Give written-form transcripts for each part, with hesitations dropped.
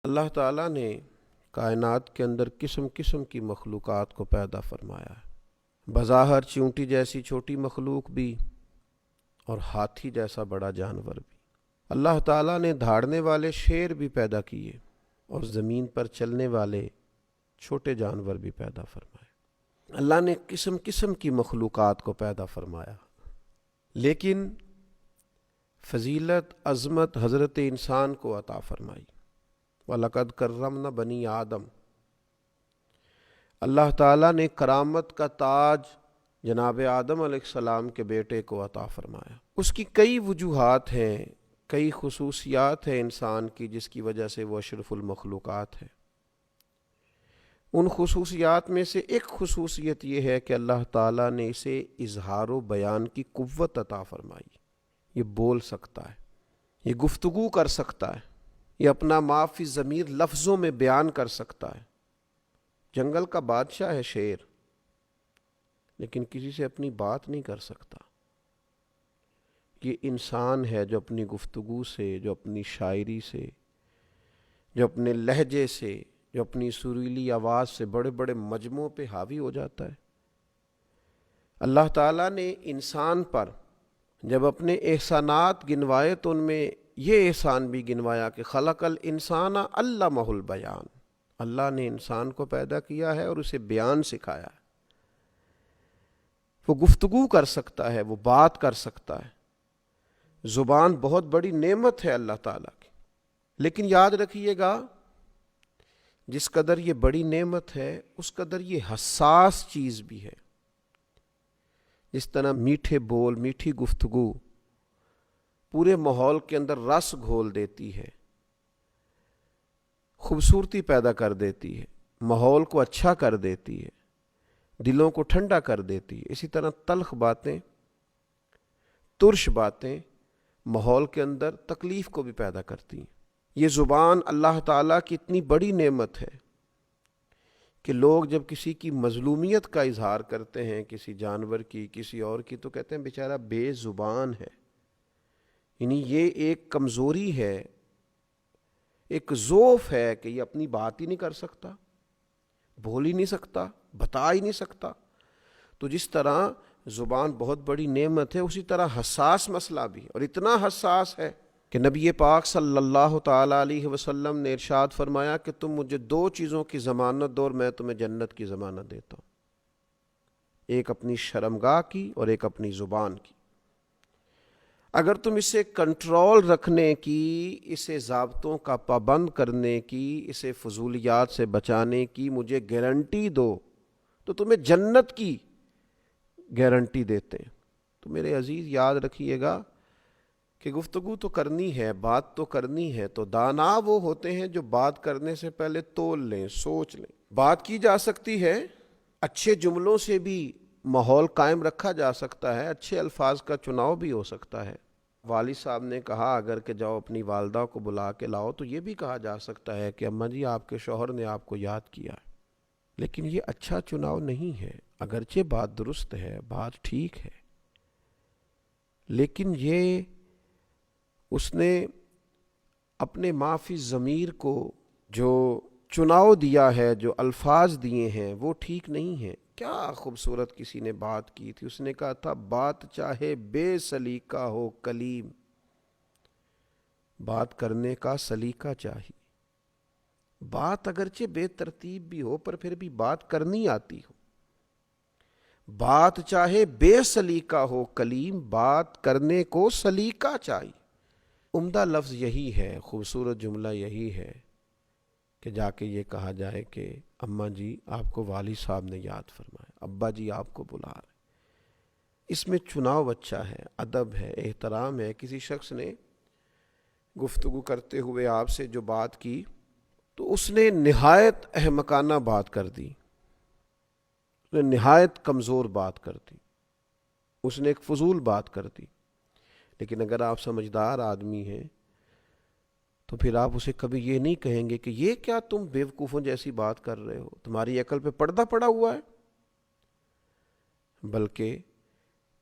اللہ تعالیٰ نے کائنات کے اندر قسم قسم کی مخلوقات کو پیدا فرمایا ہے، بظاہر چیونٹی جیسی چھوٹی مخلوق بھی اور ہاتھی جیسا بڑا جانور بھی۔ اللہ تعالیٰ نے دھاڑنے والے شیر بھی پیدا کیے اور زمین پر چلنے والے چھوٹے جانور بھی پیدا فرمائے۔ اللہ نے قسم قسم کی مخلوقات کو پیدا فرمایا، لیکن فضیلت عظمت حضرت انسان کو عطا فرمائی۔ وَلَقَدْ كَرَّمْنَا بَنِي آدم، اللہ تعالیٰ نے کرامت کا تاج جناب آدم علیہ السلام کے بیٹے کو عطا فرمایا۔ اس کی کئی وجوہات ہیں، کئی خصوصیات ہیں انسان کی، جس کی وجہ سے وہ اشرف المخلوقات ہے۔ ان خصوصیات میں سے ایک خصوصیت یہ ہے کہ اللہ تعالیٰ نے اسے اظہار و بیان کی قوت عطا فرمائی۔ یہ بول سکتا ہے، یہ گفتگو کر سکتا ہے، یہ اپنا ما فی الضمیر لفظوں میں بیان کر سکتا ہے۔ جنگل کا بادشاہ ہے شیر، لیکن کسی سے اپنی بات نہیں کر سکتا۔ یہ انسان ہے جو اپنی گفتگو سے، جو اپنی شاعری سے، جو اپنے لہجے سے، جو اپنی سریلی آواز سے بڑے بڑے مجموعوں پہ حاوی ہو جاتا ہے۔ اللہ تعالیٰ نے انسان پر جب اپنے احسانات گنوائے تو ان میں یہ احسان بھی گنوایا کہ خلق الانسان علمہ البیان، اللہ نے انسان کو پیدا کیا ہے اور اسے بیان سکھایا ہے۔ وہ گفتگو کر سکتا ہے، وہ بات کر سکتا ہے۔ زبان بہت بڑی نعمت ہے اللہ تعالیٰ کی، لیکن یاد رکھیے گا جس قدر یہ بڑی نعمت ہے اس قدر یہ حساس چیز بھی ہے۔ جس طرح میٹھے بول، میٹھی گفتگو پورے ماحول کے اندر رس گھول دیتی ہے، خوبصورتی پیدا کر دیتی ہے، ماحول کو اچھا کر دیتی ہے، دلوں کو ٹھنڈا کر دیتی ہے، اسی طرح تلخ باتیں، ترش باتیں ماحول کے اندر تکلیف کو بھی پیدا کرتی ہیں۔ یہ زبان اللہ تعالیٰ کی اتنی بڑی نعمت ہے کہ لوگ جب کسی کی مظلومیت کا اظہار کرتے ہیں، کسی جانور کی، کسی اور کی، تو کہتے ہیں بیچارہ بے زبان ہے۔ یعنی یہ ایک کمزوری ہے، ایک ضعف ہے کہ یہ اپنی بات ہی نہیں کر سکتا، بول ہی نہیں سکتا، بتا ہی نہیں سکتا۔ تو جس طرح زبان بہت بڑی نعمت ہے، اسی طرح حساس مسئلہ بھی ہے، اور اتنا حساس ہے کہ نبی پاک صلی اللہ تعالیٰ علیہ وسلم نے ارشاد فرمایا کہ تم مجھے دو چیزوں کی ضمانت دو اور میں تمہیں جنت کی ضمانت دیتا ہوں، ایک اپنی شرمگاہ کی اور ایک اپنی زبان کی۔ اگر تم اسے کنٹرول رکھنے کی، اسے ضابطوں کا پابند کرنے کی، اسے فضولیات سے بچانے کی مجھے گارنٹی دو تو تمہیں جنت کی گارنٹی دیتے ہیں۔ تو میرے عزیز یاد رکھیے گا کہ گفتگو تو کرنی ہے، بات تو کرنی ہے، تو دانا وہ ہوتے ہیں جو بات کرنے سے پہلے تول لیں، سوچ لیں۔ بات کی جا سکتی ہے، اچھے جملوں سے بھی ماحول قائم رکھا جا سکتا ہے، اچھے الفاظ کا چناؤ بھی ہو سکتا ہے۔ والد صاحب نے کہا اگر کہ جاؤ اپنی والدہ کو بلا کے لاؤ، تو یہ بھی کہا جا سکتا ہے کہ اماں جی آپ کے شوہر نے آپ کو یاد کیا ہے، لیکن یہ اچھا چناؤ نہیں ہے۔ اگرچہ بات درست ہے، بات ٹھیک ہے، لیکن یہ اس نے اپنے ما فی الضمیر کو جو چناؤ دیا ہے، جو الفاظ دیے ہیں، وہ ٹھیک نہیں ہیں۔ کیا خوبصورت کسی نے بات کی تھی، اس نے کہا تھا بات چاہے بے سلیقہ ہو کلیم، بات کرنے کا سلیقہ چاہیے۔ بات اگرچہ بے ترتیب بھی ہو پر پھر بھی بات کرنی آتی ہو۔ بات چاہے بے سلیقہ ہو کلیم، بات کرنے کو سلیقہ چاہیے۔ عمدہ لفظ یہی ہے، خوبصورت جملہ یہی ہے کہ جا کے یہ کہا جائے کہ اماں جی آپ کو والد صاحب نے یاد فرمایا، ابا جی آپ کو بلا رہے۔ اس میں چناؤ اچھا ہے، ادب ہے، احترام ہے۔ کسی شخص نے گفتگو کرتے ہوئے آپ سے جو بات کی تو اس نے نہایت احمقانہ بات کر دی، اس نے نہایت کمزور بات کر دی، اس نے ایک فضول بات کر دی۔ لیکن اگر آپ سمجھدار آدمی ہیں تو پھر آپ اسے کبھی یہ نہیں کہیں گے کہ یہ کیا تم بیوقوفوں جیسی بات کر رہے ہو، تمہاری عقل پہ پردہ پڑا ہوا ہے، بلکہ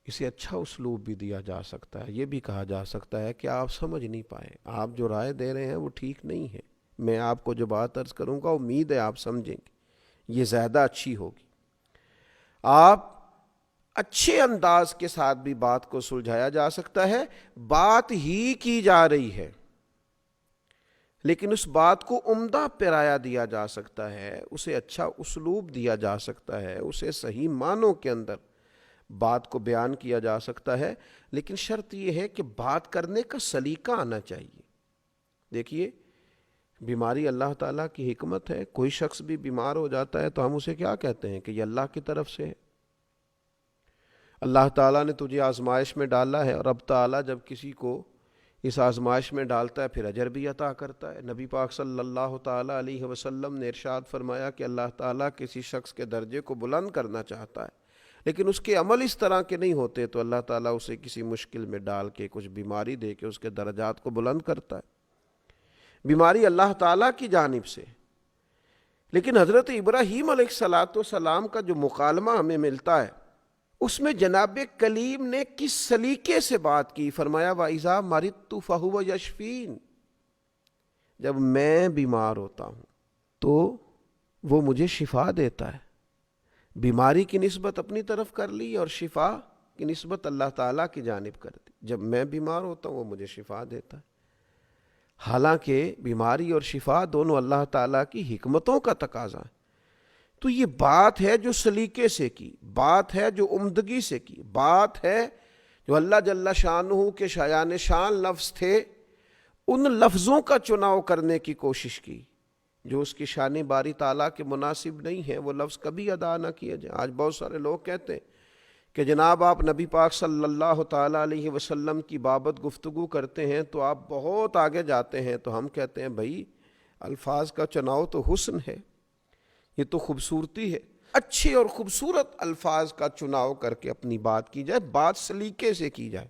اسے اچھا اسلوب بھی دیا جا سکتا ہے۔ یہ بھی کہا جا سکتا ہے کہ آپ سمجھ نہیں پائے، آپ جو رائے دے رہے ہیں وہ ٹھیک نہیں ہے، میں آپ کو جو بات عرض کروں گا امید ہے آپ سمجھیں گے، یہ زیادہ اچھی ہوگی۔ آپ اچھے انداز کے ساتھ بھی بات کو سلجھایا جا سکتا ہے، بات ہی کی جا رہی ہے لیکن اس بات کو عمدہ پیرایا دیا جا سکتا ہے، اسے اچھا اسلوب دیا جا سکتا ہے، اسے صحیح معنوں کے اندر بات کو بیان کیا جا سکتا ہے، لیکن شرط یہ ہے کہ بات کرنے کا سلیقہ آنا چاہیے۔ دیکھیے، بیماری اللہ تعالیٰ کی حکمت ہے، کوئی شخص بھی بیمار ہو جاتا ہے تو ہم اسے کیا کہتے ہیں کہ یہ اللہ کی طرف سے ہے، اللہ تعالیٰ نے تجھے آزمائش میں ڈالا ہے، اور اب تعالیٰ جب کسی کو اس آزمائش میں ڈالتا ہے پھر اجر بھی عطا کرتا ہے۔ نبی پاک صلی اللہ تعالیٰ علیہ وسلم نے ارشاد فرمایا کہ اللہ تعالیٰ کسی شخص کے درجے کو بلند کرنا چاہتا ہے لیکن اس کے عمل اس طرح کے نہیں ہوتے تو اللہ تعالیٰ اسے کسی مشکل میں ڈال کے کچھ بیماری دے کے اس کے درجات کو بلند کرتا ہے۔ بیماری اللہ تعالیٰ کی جانب سے، لیکن حضرت ابراہیم علیہ السلام کا جو مکالمہ ہمیں ملتا ہے اس میں جناب کلیم نے کس سلیقے سے بات کی، فرمایا وَإِذَا مَرِضْتُ فَهُوَ يَشْفِينِ، جب میں بیمار ہوتا ہوں تو وہ مجھے شفا دیتا ہے۔ بیماری کی نسبت اپنی طرف کر لی اور شفا کی نسبت اللہ تعالیٰ کی جانب کر دی۔ جب میں بیمار ہوتا ہوں وہ مجھے شفا دیتا ہے، حالانکہ بیماری اور شفا دونوں اللہ تعالیٰ کی حکمتوں کا تقاضا ہے۔ تو یہ بات ہے جو سلیقے سے کی، بات ہے جو عمدگی سے کی، بات ہے جو اللہ جل شانہ کے شایان شان لفظ تھے ان لفظوں کا چناؤ کرنے کی کوشش کی جو اس کی شان باری تعالیٰ کے مناسب نہیں ہے، وہ لفظ کبھی ادا نہ کیے جائیں۔ آج بہت سارے لوگ کہتے ہیں کہ جناب آپ نبی پاک صلی اللہ تعالیٰ علیہ وسلم کی بابت گفتگو کرتے ہیں تو آپ بہت آگے جاتے ہیں، تو ہم کہتے ہیں بھائی الفاظ کا چناؤ تو حسن ہے، یہ تو خوبصورتی ہے، اچھے اور خوبصورت الفاظ کا چناؤ کر کے اپنی بات کی جائے، بات سلیقے سے کی جائے،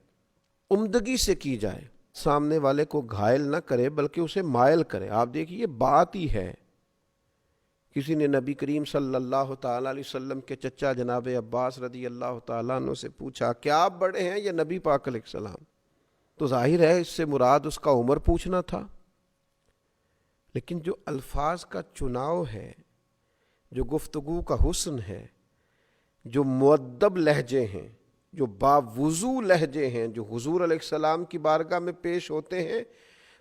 عمدگی سے کی جائے، سامنے والے کو گھائل نہ کرے بلکہ اسے مائل کرے۔ آپ دیکھیے بات ہی ہے، کسی نے نبی کریم صلی اللہ تعالیٰ علیہ وسلم کے چچا جناب عباس رضی اللہ تعالیٰ عنہ سے پوچھا کیا آپ بڑے ہیں یا نبی پاک علیہ السلام؟ تو ظاہر ہے اس سے مراد اس کا عمر پوچھنا تھا، لیکن جو الفاظ کا چناؤ ہے، جو گفتگو کا حسن ہے، جو مؤدب لہجے ہیں، جو باوضو لہجے ہیں، جو حضور علیہ السلام کی بارگاہ میں پیش ہوتے ہیں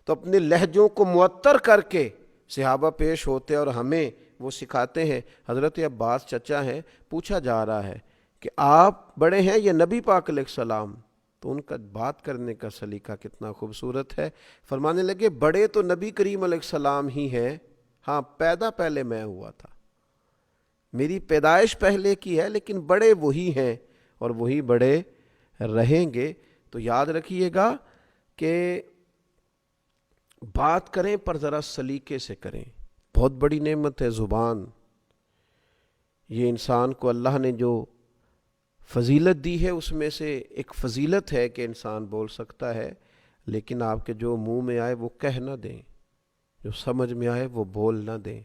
تو اپنے لہجوں کو معطر کر کے صحابہ پیش ہوتے اور ہمیں وہ سکھاتے ہیں۔ حضرت عباس چچا ہیں، پوچھا جا رہا ہے کہ آپ بڑے ہیں یا نبی پاک علیہ السلام؟ تو ان کا بات کرنے کا سلیقہ کتنا خوبصورت ہے، فرمانے لگے بڑے تو نبی کریم علیہ السلام ہی ہیں، ہاں پیدا پہلے میں ہوا تھا، میری پیدائش پہلے کی ہے، لیکن بڑے وہی ہیں اور وہی بڑے رہیں گے۔ تو یاد رکھیے گا کہ بات کریں پر ذرا سلیقے سے کریں۔ بہت بڑی نعمت ہے زبان، یہ انسان کو اللہ نے جو فضیلت دی ہے اس میں سے ایک فضیلت ہے کہ انسان بول سکتا ہے، لیکن آپ کے جو منہ میں آئے وہ کہہ نہ دیں، جو سمجھ میں آئے وہ بول نہ دیں۔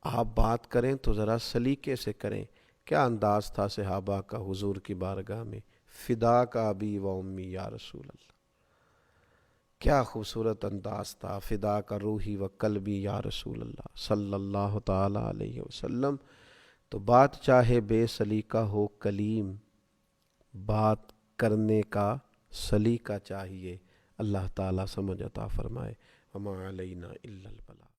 آپ بات کریں تو ذرا سلیقے سے کریں۔ کیا انداز تھا صحابہ کا حضور کی بارگاہ میں، فدا کا ابی و امی یا رسول اللہ، کیا خوبصورت انداز تھا، فدا کا روحی و قلبی یا رسول اللہ صلی اللہ تعالی علیہ وسلم۔ تو بات چاہے بے سلیقہ ہو کلیم، بات کرنے کا سلیقہ چاہیے۔ اللہ تعالیٰ سمجھ عطا فرمائے۔ وما علینا الا البلاغ۔